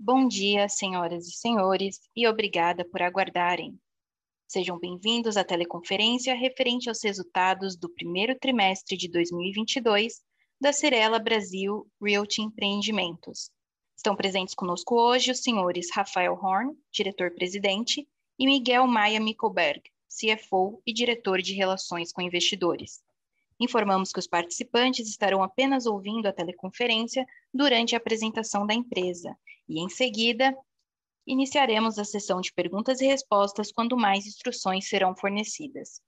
Bom dia, senhoras e senhores, e obrigada por aguardarem. Sejam bem-vindos à teleconferência referente aos resultados do primeiro trimestre de 2022 da Cyrela Brasil Realty Empreendimentos. Estão presentes conosco hoje os senhores Rafael Horn, diretor-presidente, e Miguel Maia Mickelberg, CFO e diretor de Relações com Investidores. Informamos que os participantes estarão apenas ouvindo a teleconferência durante a apresentação da empresa e, em seguida, iniciaremos a sessão de perguntas e respostas quando mais instruções serão fornecidas.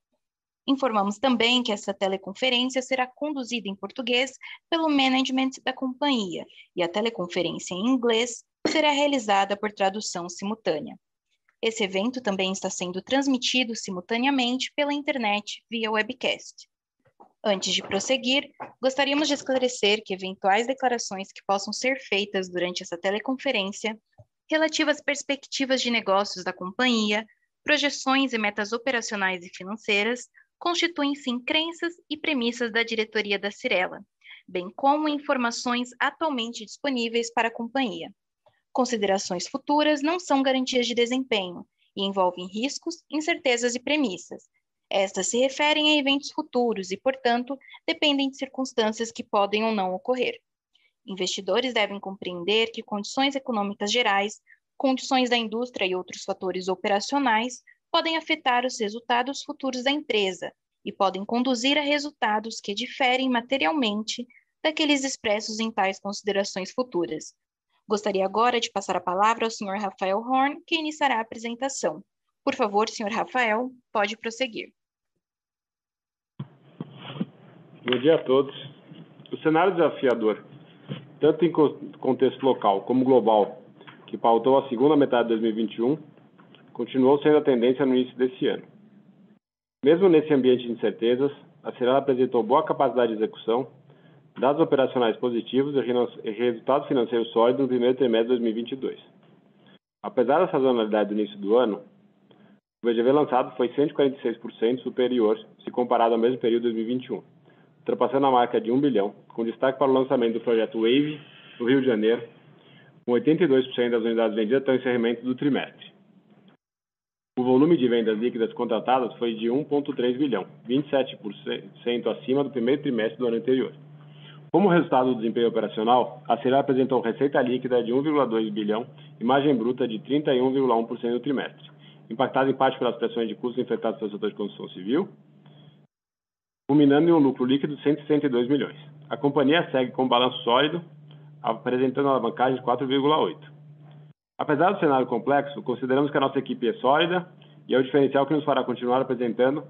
Informamos também que essa teleconferência será conduzida em português pelo management da companhia e a teleconferência em inglês será realizada por tradução simultânea. Esse evento também está sendo transmitido simultaneamente pela internet via webcast. Antes de prosseguir, gostaríamos de esclarecer que eventuais declarações que possam ser feitas durante essa teleconferência, relativas às perspectivas de negócios da companhia, projeções e metas operacionais e financeiras, constituem-se em crenças e premissas da diretoria da Cyrela, bem como informações atualmente disponíveis para a companhia. Considerações futuras não são garantias de desempenho e envolvem riscos, incertezas e premissas. Estas se referem a eventos futuros e, portanto, dependem de circunstâncias que podem ou não ocorrer. Investidores devem compreender que condições econômicas gerais, condições da indústria e outros fatores operacionais podem afetar os resultados futuros da empresa e podem conduzir a resultados que diferem materialmente daqueles expressos em tais considerações futuras. Gostaria agora de passar a palavra ao Sr. Rafael Horn, que iniciará a apresentação. Por favor, Sr. Rafael, pode prosseguir. Bom dia a todos. O cenário desafiador, tanto em contexto local como global, que pautou a segunda metade de 2021, continuou sendo a tendência no início desse ano. Mesmo nesse ambiente de incertezas, a Cyrela apresentou boa capacidade de execução, dados operacionais positivos e resultado financeiro sólido no primeiro trimestre de 2022. Apesar da sazonalidade do início do ano, o VGV lançado foi 146% superior se comparado ao mesmo período de 2021, ultrapassando a marca de 1 bilhão, com destaque para o lançamento do projeto Wave, no Rio de Janeiro, com 82% das unidades vendidas até o encerramento do trimestre. O volume de vendas líquidas contratadas foi de 1,3 bilhão, 27% acima do primeiro trimestre do ano anterior. Como resultado do desempenho operacional, a Cyrela apresentou receita líquida de 1,2 bilhão e margem bruta de 31,1% no trimestre, impactada em parte pelas pressões de custos enfrentadas pelo setor de construção civil, culminando em um lucro líquido de 162 milhões. A companhia segue com um balanço sólido, apresentando uma alavancagem de 4,8. Apesar do cenário complexo, consideramos que a nossa equipe é sólida e é o diferencial que nos fará continuar apresentando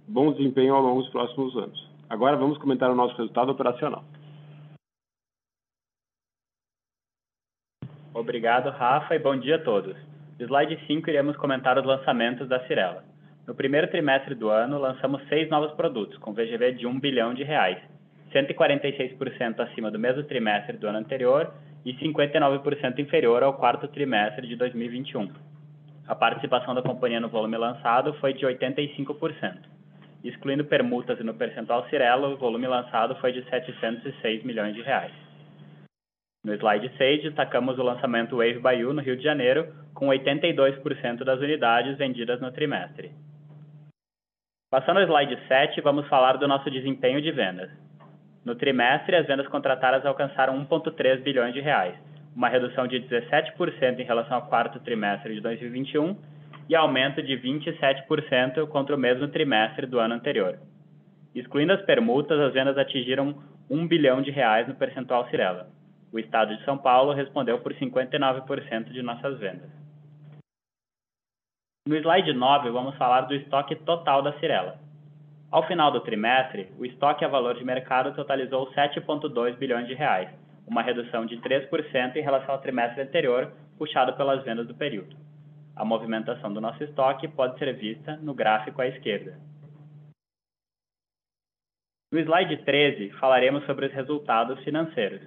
bom desempenho ao longo dos próximos anos. Agora vamos comentar o nosso resultado operacional. Obrigado, Rafa, e bom dia a todos. No slide 5, iremos comentar os lançamentos da Cyrela. No primeiro trimestre do ano, lançamos 6 novos produtos, com VGV de R$1 bilhão, 146% acima do mesmo trimestre do ano anterior e 59% inferior ao quarto trimestre de 2021. A participação da companhia no volume lançado foi de 85%. Excluindo permutas e no percentual Cyrela, o volume lançado foi de R$706 milhões. No slide 6, destacamos o lançamento Wave by You no Rio de Janeiro, com 82% das unidades vendidas no trimestre. Passando ao slide 7, vamos falar do nosso desempenho de vendas. No trimestre, as vendas contratadas alcançaram R$1,3 bilhões, uma redução de 17% em relação ao quarto trimestre de 2021 e aumento de 27% contra o mesmo trimestre do ano anterior. Excluindo as permutas, as vendas atingiram R$1 bilhão no percentual Cyrela. O estado de São Paulo respondeu por 59% de nossas vendas. No slide 9, vamos falar do estoque total da Cyrela. Ao final do trimestre, o estoque a valor de mercado totalizou R$7,2 bilhões, uma redução de 3% em relação ao trimestre anterior, puxado pelas vendas do período. A movimentação do nosso estoque pode ser vista no gráfico à esquerda. No slide 13, falaremos sobre os resultados financeiros.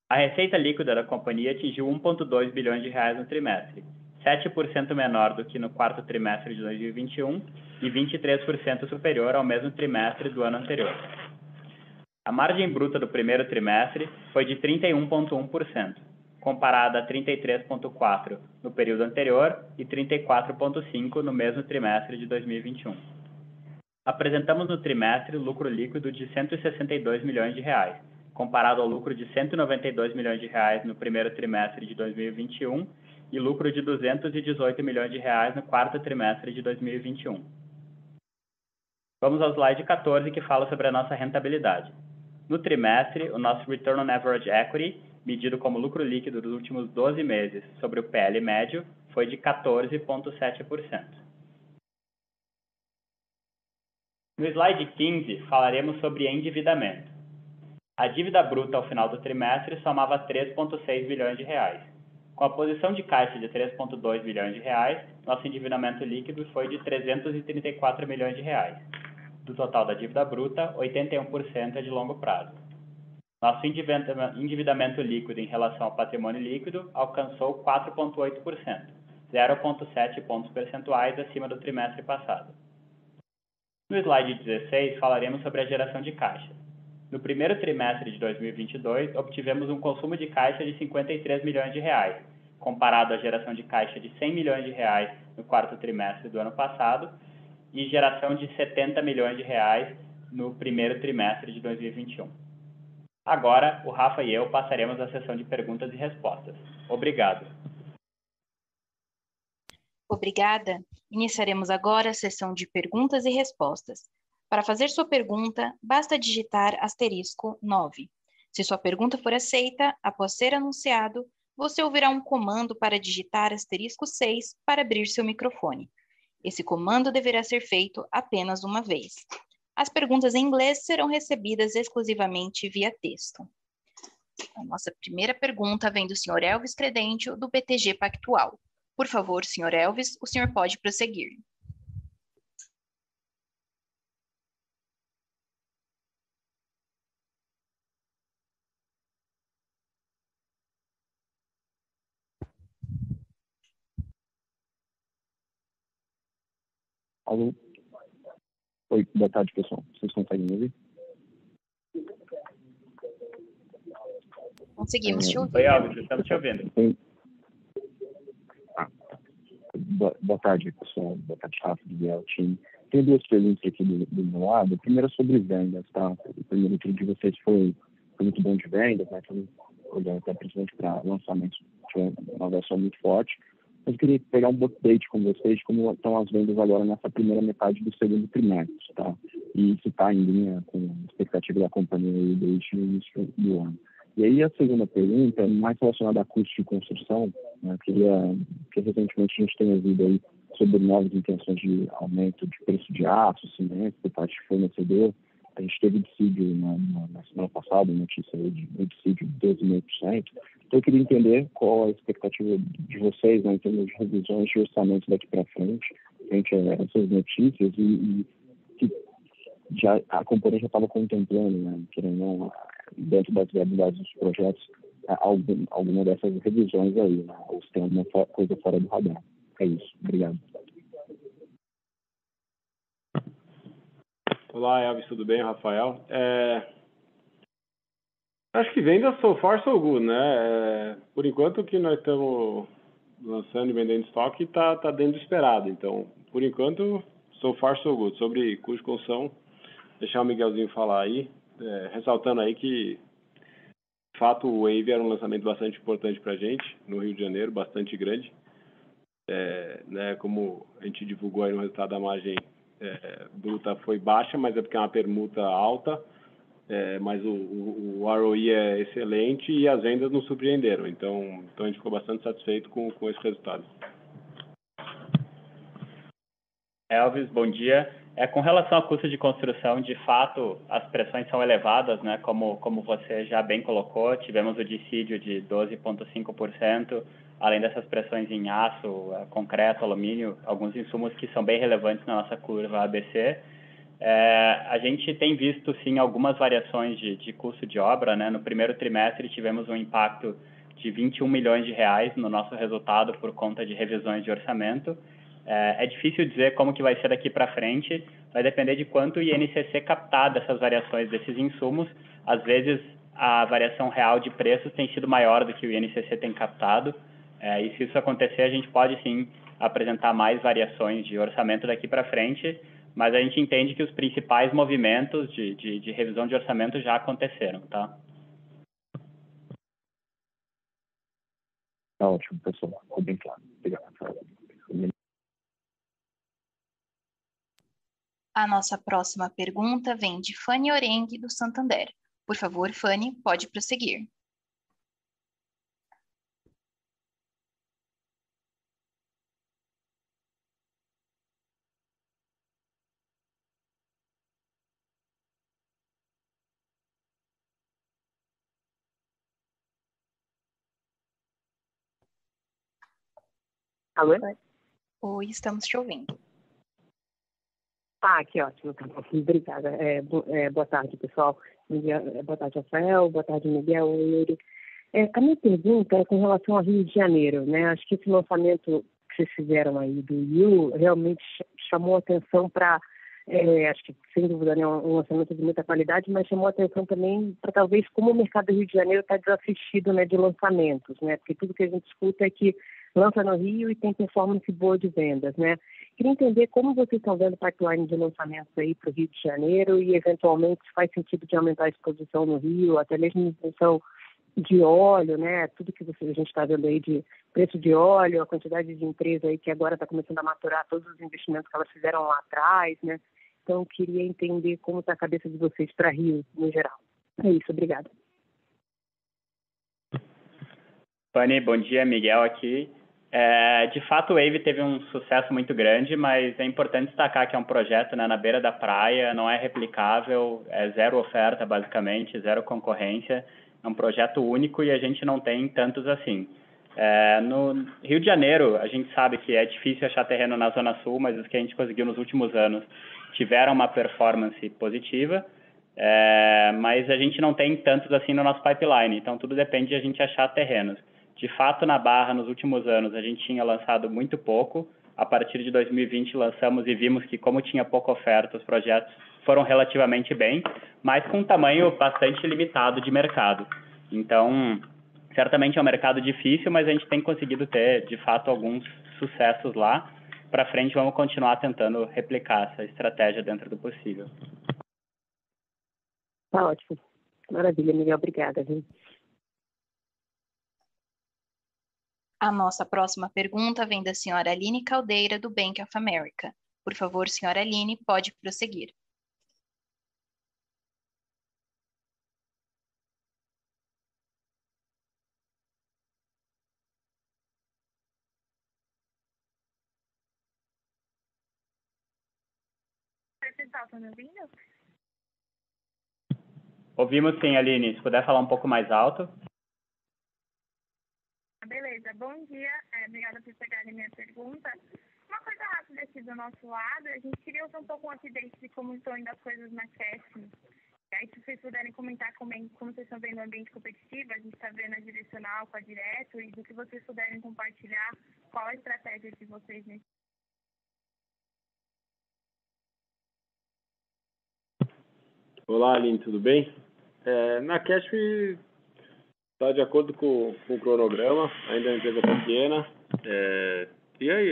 A receita líquida da companhia atingiu R$1,2 bilhões no trimestre, 7% menor do que no quarto trimestre de 2021 e 23% superior ao mesmo trimestre do ano anterior. A margem bruta do primeiro trimestre foi de 31,1%, comparada a 33,4 no período anterior e 34,5 no mesmo trimestre de 2021. Apresentamos no trimestre lucro líquido de 162 milhões de reais, comparado ao lucro de 192 milhões de reais no primeiro trimestre de 2021 e lucro de 218 milhões de reais no quarto trimestre de 2021. Vamos ao slide 14, que fala sobre a nossa rentabilidade. No trimestre, o nosso Return on Average Equity, medido como lucro líquido dos últimos 12 meses sobre o PL médio, foi de 14,7%. No slide 15, falaremos sobre endividamento. A dívida bruta ao final do trimestre somava 3,6 bilhões de reais. Com a posição de caixa de 3,2 bilhões de reais, nosso endividamento líquido foi de 334 milhões de reais. Do total da dívida bruta, 81% é de longo prazo. Nosso endividamento líquido em relação ao patrimônio líquido alcançou 4,8%, 0,7 pontos percentuais acima do trimestre passado. No slide 16, falaremos sobre a geração de caixa. No primeiro trimestre de 2022, obtivemos um consumo de caixa de 53 milhões de reais, comparado à geração de caixa de 100 milhões de reais no quarto trimestre do ano passado e geração de 70 milhões de reais no primeiro trimestre de 2021. Agora, o Rafa e eu passaremos à sessão de perguntas e respostas. Obrigado. Obrigada. Iniciaremos agora a sessão de perguntas e respostas. Para fazer sua pergunta, basta digitar *9. Se sua pergunta for aceita, após ser anunciado, você ouvirá um comando para digitar *6 para abrir seu microfone. Esse comando deverá ser feito apenas uma vez. As perguntas em inglês serão recebidas exclusivamente via texto. A nossa primeira pergunta vem do Sr. Elvis Credentio, do BTG Pactual. Por favor, Sr. Elvis, o senhor pode prosseguir. Alô? Oi, boa tarde, pessoal. Vocês conseguem me ouvir? Conseguimos te ouvir. Oi, Alves, estamos te ouvindo. Boa tarde, pessoal. Boa tarde, Rafa, Miguel, time. Tem duas perguntas aqui do meu lado. A primeira é sobre vendas, tá? O primeiro trio de vocês foi muito bom de vendas, né? Olhando até principalmente para lançamentos, foi uma versão muito forte. Mas eu queria pegar um update com vocês de como estão as vendas agora nessa primeira metade do segundo trimestre, tá? E se está em linha com a expectativa da companhia desde o início do ano. E aí a segunda pergunta é mais relacionada a custo de construção, né? Que recentemente a gente tem ouvido aí sobre novas intenções de aumento de preço de aço, cimento, por parte de fornecedor. A gente teve dissídio na semana passada, notícia de um dissídio de 12,5%. Então eu queria entender qual a expectativa de vocês, né, em termos de revisões de orçamento daqui para frente a essas notícias e que já a companhia já estava contemplando, né, querendo ou não, dentro das viabilidades dos projetos, alguma dessas revisões aí, né, ou se tem alguma coisa fora do radar. É isso. Obrigado. Olá, Elvis, tudo bem? Rafael. Acho que vendas so far so good, né? Por enquanto, o que nós estamos lançando e vendendo estoque está dentro do esperado. Então, por enquanto, so far so good. Sobre custo de construção, deixar o Miguelzinho falar aí, ressaltando aí que, de fato, o Wave era um lançamento bastante importante para a gente, no Rio de Janeiro, bastante grande. Né, como a gente divulgou aí no resultado, da margem bruta foi baixa, mas é porque é uma permuta alta, mas o ROI é excelente e as vendas nos surpreenderam. Então a gente ficou bastante satisfeito com esse resultado. Elvis, bom dia. Com relação ao custo de construção, de fato, as pressões são elevadas, né? Como você já bem colocou, tivemos o dissídio de 12,5%, além dessas pressões em aço, concreto, alumínio, alguns insumos que são bem relevantes na nossa curva ABC. A gente tem visto, sim, algumas variações de custo de obra, né? No primeiro trimestre, tivemos um impacto de 21 milhões de reais no nosso resultado por conta de revisões de orçamento. É difícil dizer como que vai ser daqui para frente, vai depender de quanto o INCC captar dessas variações desses insumos. Às vezes, a variação real de preços tem sido maior do que o INCC tem captado. E se isso acontecer, a gente pode sim apresentar mais variações de orçamento daqui para frente, mas a gente entende que os principais movimentos de revisão de orçamento já aconteceram, tá? Tá ótimo, pessoal. Ficou bem claro. Obrigado. A nossa próxima pergunta vem de Fanny Orengue, do Santander. Por favor, Fanny, pode prosseguir. Alô? Oi, estamos te ouvindo. Que ótimo. Tá bom. Obrigada. Boa tarde, pessoal. Boa tarde, Rafael. Boa tarde, Miguel. Oi, Yuri. A minha pergunta é com relação ao Rio de Janeiro, né? Acho que esse lançamento que vocês fizeram aí do Rio realmente chamou atenção para, acho que sem dúvida é um lançamento de muita qualidade, mas chamou atenção também para talvez como o mercado do Rio de Janeiro está desassistido, né, de lançamentos, né? Porque tudo que a gente escuta é que lança no Rio e tem performance boa de vendas, né? Queria entender como vocês estão vendo o pipeline de lançamentos aí para o Rio de Janeiro e, eventualmente, se faz sentido de aumentar a exposição no Rio, até mesmo em função de óleo, né? Tudo que a gente está vendo aí de preço de óleo, a quantidade de empresas aí que agora está começando a maturar todos os investimentos que elas fizeram lá atrás, né? Então, queria entender como está a cabeça de vocês para Rio, no geral. É isso, obrigada. Fanny, bom dia, Miguel aqui. De fato, o Wave teve um sucesso muito grande, mas é importante destacar que é um projeto, né, na beira da praia, não é replicável, é zero oferta, basicamente, zero concorrência. É um projeto único e a gente não tem tantos assim. No Rio de Janeiro, a gente sabe que é difícil achar terreno na Zona Sul, mas os que a gente conseguiu nos últimos anos tiveram uma performance positiva, mas a gente não tem tantos assim no nosso pipeline, então tudo depende de a gente achar terrenos. De fato, na Barra, nos últimos anos, a gente tinha lançado muito pouco. A partir de 2020, lançamos e vimos que, como tinha pouca oferta, os projetos foram relativamente bem, mas com um tamanho bastante limitado de mercado. Então, certamente é um mercado difícil, mas a gente tem conseguido ter, de fato, alguns sucessos lá. Para frente, vamos continuar tentando replicar essa estratégia dentro do possível. Tá ótimo. Maravilha, Miguel. Obrigada, viu? A nossa próxima pergunta vem da senhora Aline Caldeira, do Bank of America. Por favor, senhora Aline, pode prosseguir. Pessoal, estão me ouvindo? Ouvimos sim, Aline. Se puder falar um pouco mais alto. Beleza, bom dia. Obrigada por pegarem minha pergunta. Uma coisa rápida aqui do nosso lado, a gente queria ouvir um pouco um update de como estão indo as coisas na Cashless. Aí, se vocês puderem comentar como vocês estão vendo o ambiente competitivo, a gente está vendo a direcional com a direto, e do que vocês puderem compartilhar, qual a estratégia de vocês nesse. Olá, Aline, tudo bem? Na Cash está de acordo com o cronograma, ainda é uma empresa pequena, e aí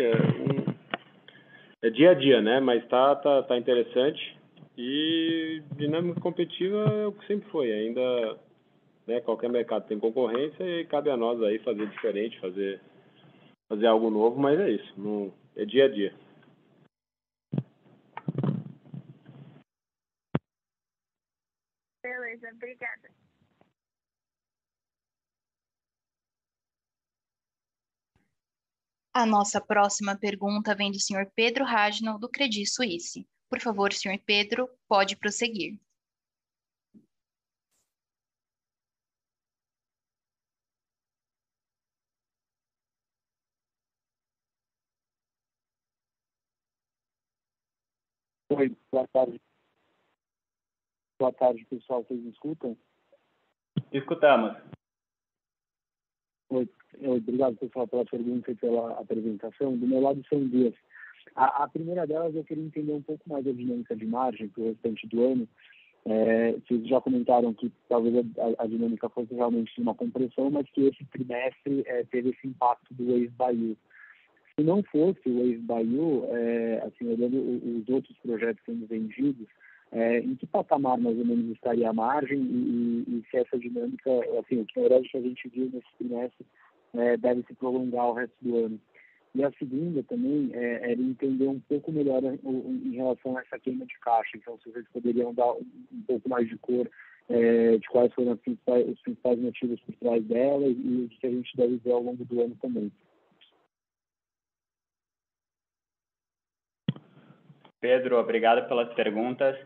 é dia a dia, né? Mas tá interessante e dinâmica competitiva é o que sempre foi, ainda, né? Qualquer mercado tem concorrência e cabe a nós aí fazer diferente, fazer algo novo, mas é isso, é dia a dia. Beleza, obrigada. A nossa próxima pergunta vem do senhor Pedro Rajnal, do Credit Suisse. Por favor, senhor Pedro, pode prosseguir. Oi, boa tarde. Boa tarde, pessoal. Vocês me escutam? Escutamos. Oi, obrigado, pessoal, pela pergunta e pela apresentação. Do meu lado, são duas. A primeira delas, eu queria entender um pouco mais a dinâmica de margem para o restante do ano. Vocês já comentaram que talvez a dinâmica fosse realmente uma compressão, mas que esse trimestre teve esse impacto do Wave Bayou. Se não fosse o Wave Bayou, assim, olhando os outros projetos sendo vendidos, em que patamar mais ou menos estaria a margem e se essa dinâmica, assim, o que na verdade a gente viu nesse trimestre deve se prolongar o resto do ano. E a segunda também era entender um pouco melhor em relação a essa queima de caixa. Então, se vocês poderiam dar um pouco mais de cor de quais foram os principais motivos por trás dela e o que a gente deve ver ao longo do ano também. Pedro, obrigado pelas perguntas.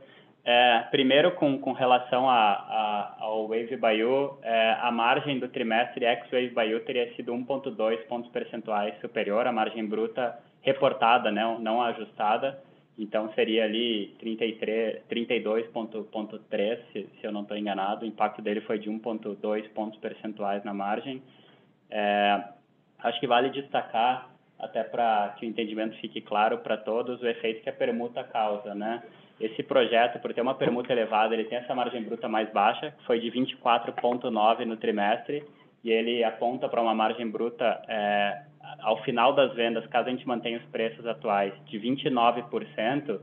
Primeiro, com relação ao Wave Bayou, a margem do trimestre ex-Wave Bayou teria sido 1,2 pontos percentuais superior à margem bruta reportada, não ajustada. Então, seria ali 32,3, se eu não estou enganado. O impacto dele foi de 1,2 pontos percentuais na margem. Acho que vale destacar, até para que o entendimento fique claro para todos, o efeito que a permuta causa, né? Esse projeto, por ter uma permuta elevada, ele tem essa margem bruta mais baixa, que foi de 24,9 no trimestre, e ele aponta para uma margem bruta, ao final das vendas, caso a gente mantenha os preços atuais, de 29%,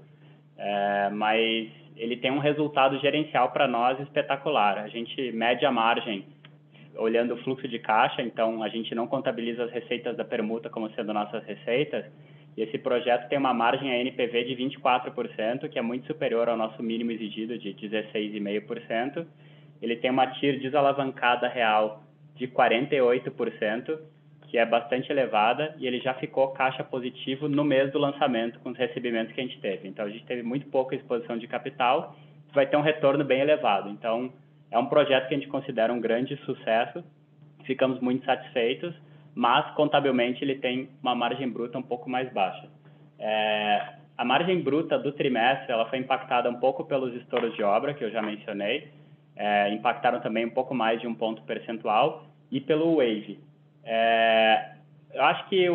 mas ele tem um resultado gerencial para nós espetacular. A gente mede a margem olhando o fluxo de caixa, então a gente não contabiliza as receitas da permuta como sendo nossas receitas, e esse projeto tem uma margem a NPV de 24%, que é muito superior ao nosso mínimo exigido de 16,5%. Ele tem uma TIR desalavancada real de 48%, que é bastante elevada, e ele já ficou caixa positivo no mês do lançamento com os recebimentos que a gente teve. Então, a gente teve muito pouca exposição de capital, vai ter um retorno bem elevado. Então, é um projeto que a gente considera um grande sucesso, ficamos muito satisfeitos, mas contabilmente ele tem uma margem bruta um pouco mais baixa. A margem bruta do trimestre ela foi impactada um pouco pelos estouros de obra, que eu já mencionei, impactaram também um pouco mais de 1 ponto percentual, e pelo Wave. Eu acho que,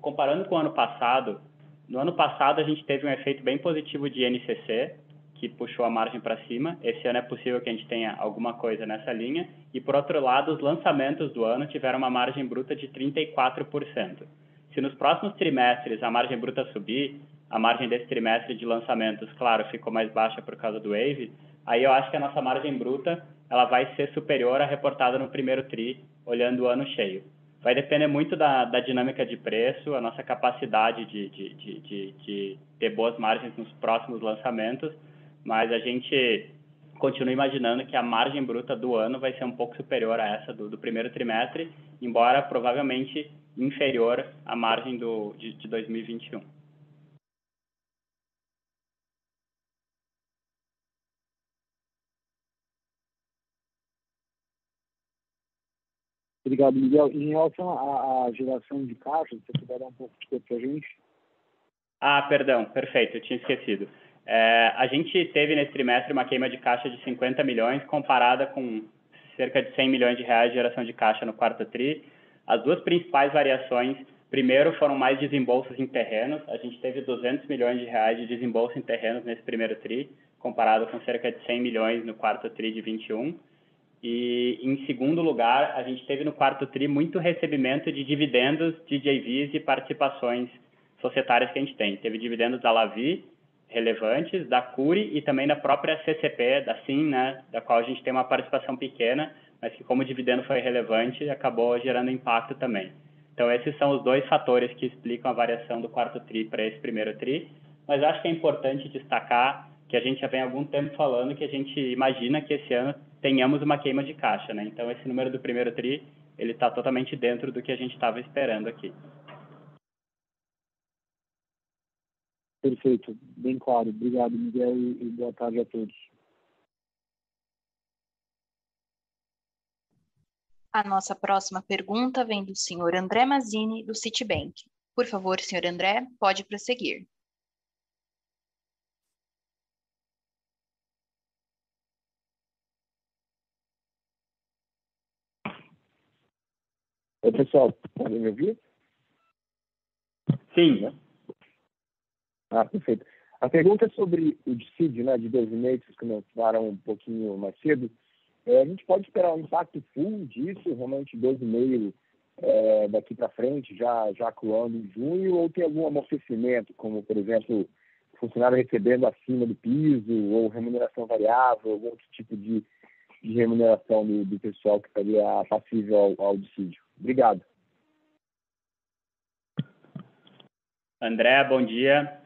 comparando com o ano passado, no ano passado a gente teve um efeito bem positivo de NCC, que puxou a margem para cima. Esse ano é possível que a gente tenha alguma coisa nessa linha. E, por outro lado, os lançamentos do ano tiveram uma margem bruta de 34%. Se nos próximos trimestres a margem bruta subir, a margem desse trimestre de lançamentos, claro, ficou mais baixa por causa do Wave, aí eu acho que a nossa margem bruta ela vai ser superior à reportada no primeiro TRI, olhando o ano cheio. Vai depender muito da dinâmica de preço, a nossa capacidade de ter boas margens nos próximos lançamentos, mas a gente continua imaginando que a margem bruta do ano vai ser um pouco superior a essa do primeiro trimestre, embora provavelmente inferior à margem de 2021. Obrigado, Miguel. Em relação à geração de caixa, se você puder dar um pouco de tempo para a gente. Perdão, perfeito, eu tinha esquecido. A gente teve nesse trimestre uma queima de caixa de 50 milhões, comparada com cerca de 100 milhões de reais de geração de caixa no quarto TRI. As duas principais variações, primeiro, foram mais desembolsos em terrenos. A gente teve 200 milhões de reais de desembolso em terrenos nesse primeiro TRI, comparado com cerca de 100 milhões no quarto TRI de 21. E, em segundo lugar, a gente teve no quarto TRI muito recebimento de dividendos de JVs e participações societárias que a gente tem. Teve dividendos da Lavi, relevantes, da Cury e também da própria CCP, da SIM, né, da qual a gente tem uma participação pequena, mas que como o dividendo foi relevante, acabou gerando impacto também. Então, esses são os dois fatores que explicam a variação do quarto TRI para esse primeiro TRI, mas acho que é importante destacar que a gente já vem há algum tempo falando que a gente imagina que esse ano tenhamos uma queima de caixa, né? Então, esse número do primeiro TRI, ele está totalmente dentro do que a gente estava esperando aqui. Perfeito, bem claro. Obrigado, Miguel, e boa tarde a todos. A nossa próxima pergunta vem do senhor André Mazzini, do Citibank. Por favor, senhor André, pode prosseguir. Oi, pessoal, podem me ouvir? Sim. Perfeito. A pergunta é sobre o dissídio, né, de 2,5, que vocês comentaram um pouquinho mais cedo. A gente pode esperar um impacto full disso, realmente 2,5 daqui para frente, já atuando em junho, ou tem algum amortecimento, como, por exemplo, funcionário recebendo acima do piso, ou remuneração variável, algum outro tipo de remuneração do pessoal que estaria passível ao dissídio? Obrigado. André, bom dia.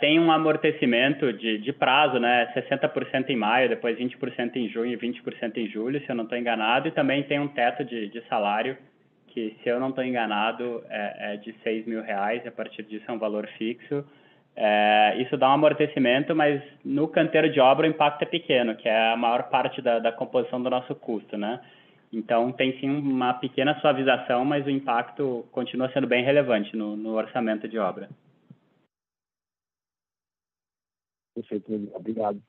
Tem um amortecimento de prazo, né? 60% em maio, depois 20% em junho e 20% em julho, se eu não estou enganado, e também tem um teto de salário, que, se eu não estou enganado, é de R$6.000, a partir disso é um valor fixo. Isso dá um amortecimento, mas no canteiro de obra o impacto é pequeno, que é a maior parte da composição do nosso custo, né? Então, tem sim uma pequena suavização, mas o impacto continua sendo bem relevante no orçamento de obra. Perfeito, obrigado.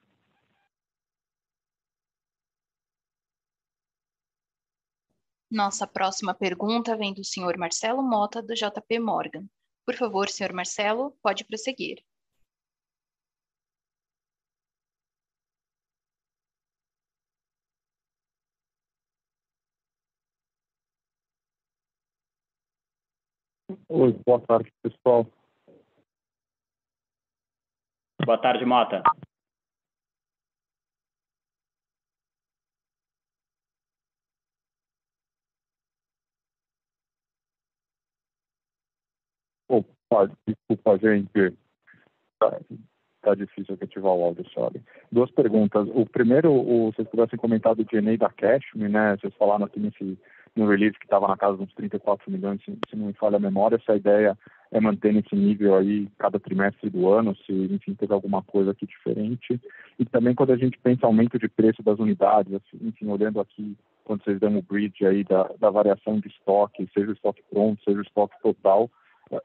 Nossa próxima pergunta vem do senhor Marcelo Mota, do JP Morgan. Por favor, senhor Marcelo, pode prosseguir. Oi, boa tarde, pessoal. Boa tarde, Mota. Desculpa, gente. Tá difícil aqui ativar o áudio, sabe? Duas perguntas. O primeiro, vocês pudessem comentar do DNA da Cashme, né? Vocês falaram aqui no release que estava na casa de uns 34 milhões, se não me falha a memória. Se a ideia é manter nesse nível aí cada trimestre do ano, se, enfim, teve alguma coisa aqui diferente. E também quando a gente pensa aumento de preço das unidades, assim, enfim, olhando aqui, quando vocês dão o bridge aí da variação de estoque, seja o estoque pronto, seja o estoque total,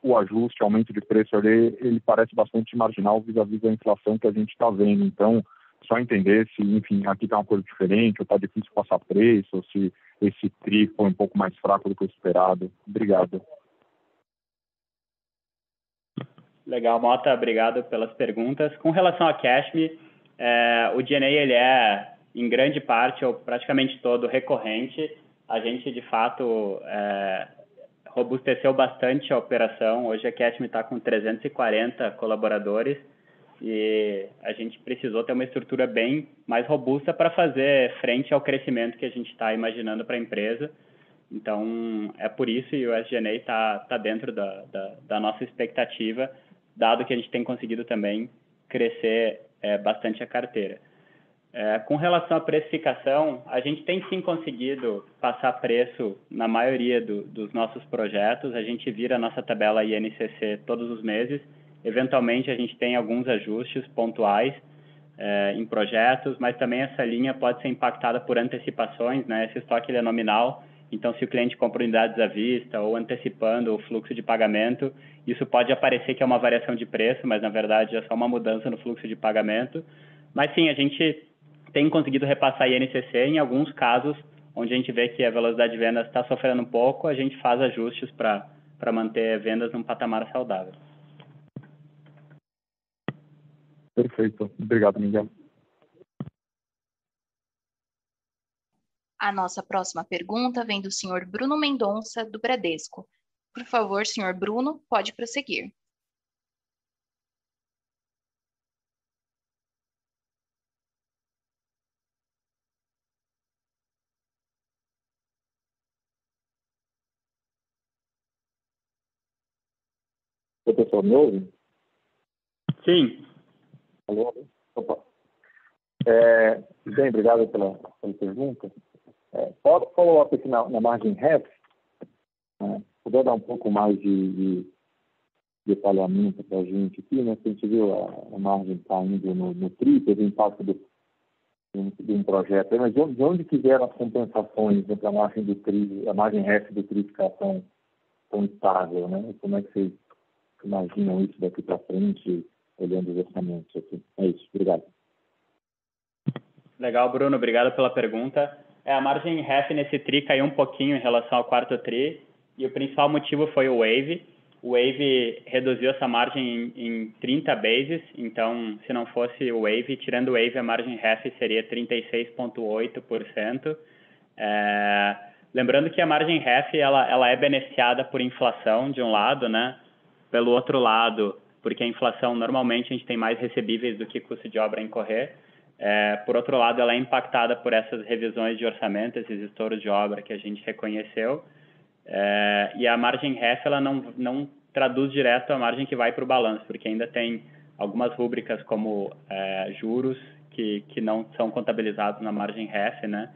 o ajuste, aumento de preço ali, ele parece bastante marginal vis-à-vis da inflação que a gente está vendo. Então, só entender se, enfim, aqui está uma coisa diferente, ou está difícil passar preço, ou se esse TRI foi um pouco mais fraco do que o esperado. Obrigado. Legal, Mota, obrigado pelas perguntas. Com relação a Cashme, o DNA ele é, em grande parte, ou praticamente todo, recorrente. A gente, de fato, robusteceu bastante a operação. Hoje a Cashme está com 340 colaboradores e a gente precisou ter uma estrutura bem mais robusta para fazer frente ao crescimento que a gente está imaginando para a empresa. Então, é por isso que o SG&A está dentro da nossa expectativa, dado que a gente tem conseguido também crescer bastante a carteira. Com relação à precificação, a gente tem sim conseguido passar preço na maioria dos nossos projetos. A gente vira a nossa tabela INCC todos os meses. Eventualmente, a gente tem alguns ajustes pontuais em projetos, mas também essa linha pode ser impactada por antecipações, né? Esse estoque ele é nominal, então se o cliente compra unidades à vista ou antecipando o fluxo de pagamento, isso pode aparecer que é uma variação de preço, mas na verdade é só uma mudança no fluxo de pagamento. Mas sim, a gente tem conseguido repassar INCC em alguns casos onde a gente vê que a velocidade de vendas está sofrendo um pouco, a gente faz ajustes para manter vendas num patamar saudável. Perfeito. Obrigado, Miguel. A nossa próxima pergunta vem do senhor Bruno Mendonça, do Bradesco. Por favor, senhor Bruno, pode prosseguir. O pessoal me ouve? Sim. Alô? Opa. Bem, obrigado pela pergunta. Pode follow-up aqui na margem REF? Poder dar um pouco mais de detalhamento para a gente aqui, né? A gente viu a margem está indo no TRI, teve impacto de um projeto, mas de onde que vieram as compensações entre a margem do TRI, a margem REF do TRI ficar tão estável, né? Como é que vocês imaginam isso daqui para frente, olhando os orçamentos aqui? É isso, obrigado. Legal, Bruno, obrigado pela pergunta. A margem REF nesse TRI caiu um pouquinho em relação ao quarto TRI, e o principal motivo foi o Wave. o Wave reduziu essa margem em 30 bases, então, se não fosse o Wave, tirando o Wave, a margem REF seria 36,8%. Lembrando que a margem REF, ela é beneficiada por inflação, de um lado, né? Pelo outro lado, porque a inflação, normalmente, a gente tem mais recebíveis do que custo de obra a incorrer. Por outro lado, ela é impactada por essas revisões de orçamento, esses estouros de obra que a gente reconheceu. E a margem REF, ela não traduz direto a margem que vai para o balanço, porque ainda tem algumas rúbricas como juros que não são contabilizados na margem REF, né?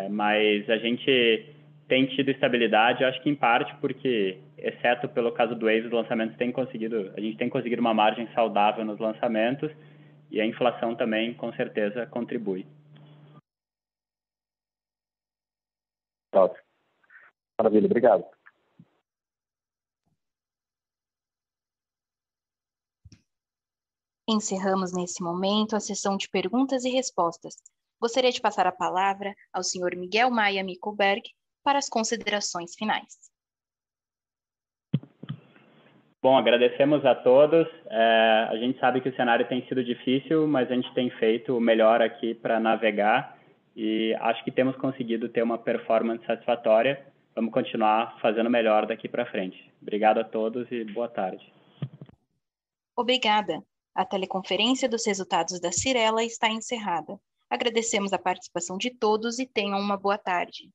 Mas a gente tem tido estabilidade, acho que em parte porque, exceto pelo caso do Wave, os lançamentos a gente tem conseguido uma margem saudável nos lançamentos, e a inflação também, com certeza, contribui. Top. Maravilha, obrigado. Encerramos nesse momento a sessão de perguntas e respostas. Gostaria de passar a palavra ao senhor Miguel Maia Mickelberg para as considerações finais. Bom, agradecemos a todos. A gente sabe que o cenário tem sido difícil, mas a gente tem feito o melhor aqui para navegar e acho que temos conseguido ter uma performance satisfatória. Vamos continuar fazendo melhor daqui para frente. Obrigado a todos e boa tarde. Obrigada. A teleconferência dos resultados da Cyrela está encerrada. Agradecemos a participação de todos e tenham uma boa tarde.